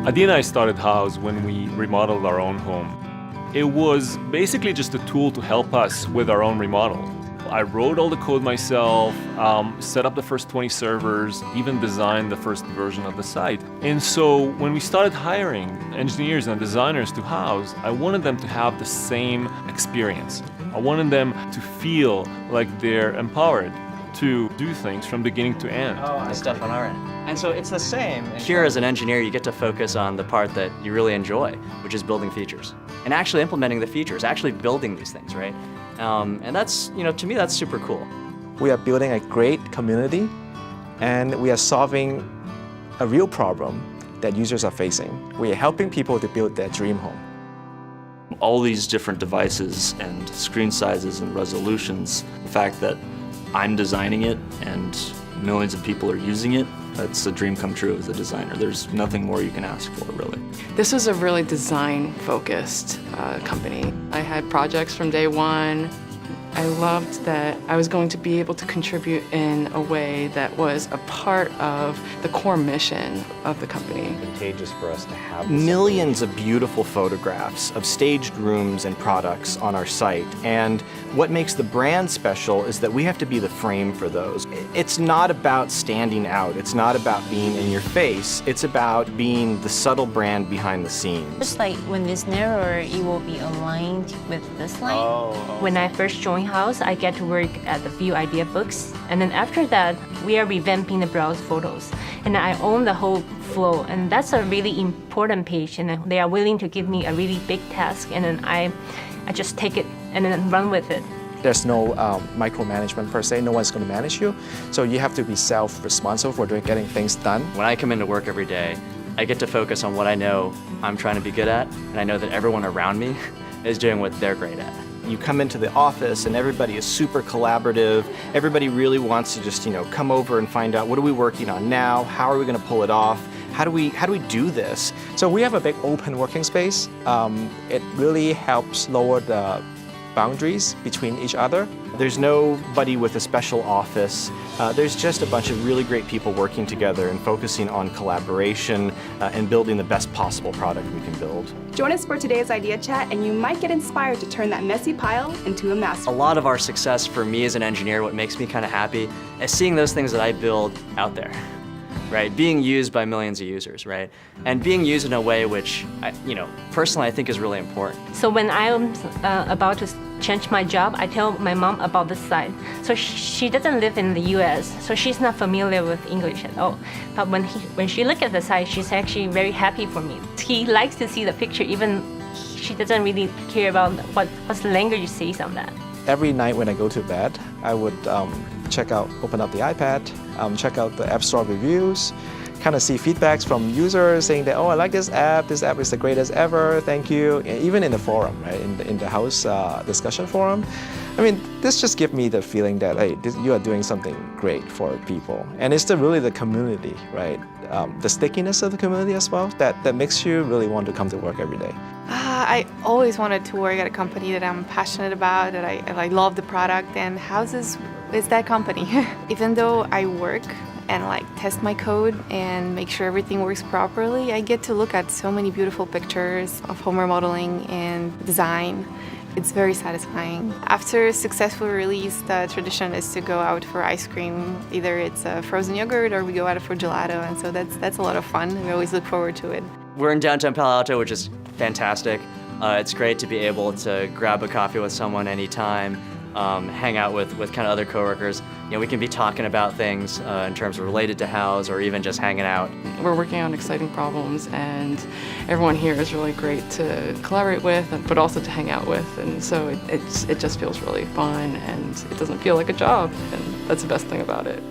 Adi and I started Houzz when we remodeled our own home. It was basically just a tool to help us with our own remodel. I wrote all the code myself, set up the first 20 servers, even designed the first version of the site. And so when we started hiring engineers and designers to Houzz, I wanted them to have the same experience. I wanted them to feel like they're empowered to do things from beginning to end. The stuff on our end. And so it's the same. Here as an engineer, you get to focus on the part that you really enjoy, which is building features. And actually implementing the features, actually building these things, right? And that's, to me, that's super cool. We are building a great community, and we are solving a real problem that users are facing. We are helping people to build their dream home. All these different devices and screen sizes and resolutions, the fact that I'm designing it and millions of people are using it, that's a dream come true as a designer. There's nothing more you can ask for, really. This is a really design-focused company. I had projects from day one. I loved that I was going to be able to contribute in a way that was a part of the core mission of the company. Advantageous for us to have millions of beautiful photographs of staged rooms and products on our site. And what makes the brand special is that we have to be the frame for those. It's not about standing out. It's not about being in your face. It's about being the subtle brand behind the scenes. Just like when it's narrower, it will be aligned with this line. When I first joined Houzz, I get to work at the View Idea Books. And then after that, we are revamping the browse photos. And I own the whole flow. And that's a really important page. And they are willing to give me a really big task. And then I just take it and then run with it. There's no micromanagement per se. No one's going to manage you. So you have to be self-responsible for getting things done. When I come into work every day, I get to focus on what I know I'm trying to be good at. And I know that everyone around me is doing what they're great at. You come into the office and everybody is super collaborative. Everybody really wants to just, come over and find out, what are we working on now? How are we going to pull it off? How do we do this? So we have a big open working space. It really helps lower the boundaries between each other. There's nobody with a special office. There's just a bunch of really great people working together and focusing on collaboration and building the best possible product we can build. Join us for today's idea chat and you might get inspired to turn that messy pile into a masterpiece. A lot of our success for me as an engineer, what makes me kind of happy, is seeing those things that I build out there. Right, being used by millions of users, right? And being used in a way which, personally I think is really important. So when I'm about to change my job, I tell my mom about this site. So she doesn't live in the US, so she's not familiar with English at all. But when she look at the site, she's actually very happy for me. He likes to see the picture, even she doesn't really care about what's the language says on that. Every night when I go to bed, I would open up the iPad, check out the App Store reviews, kind of see feedbacks from users saying that, oh, I like this app is the greatest ever, thank you. Even in the forum, right, in the Houzz discussion forum. I mean, this just gives me the feeling that, hey, you are doing something great for people. And it's really the community, right? The stickiness of the community as well, that makes you really want to come to work every day. I always wanted to work at a company that I'm passionate about, that I love the product, and Houzz is that company. Even though I work and test my code and make sure everything works properly, I get to look at so many beautiful pictures of home remodeling and design. It's very satisfying. After a successful release, the tradition is to go out for ice cream. Either it's a frozen yogurt or we go out for gelato, and so that's a lot of fun. We always look forward to it. We're in downtown Palo Alto, which is fantastic. It's great to be able to grab a coffee with someone anytime, hang out with kind of other coworkers. We can be talking about things in terms of related to Houzz or even just hanging out. We're working on exciting problems, and everyone here is really great to collaborate with, but also to hang out with. And so it just feels really fun, and it doesn't feel like a job, and that's the best thing about it.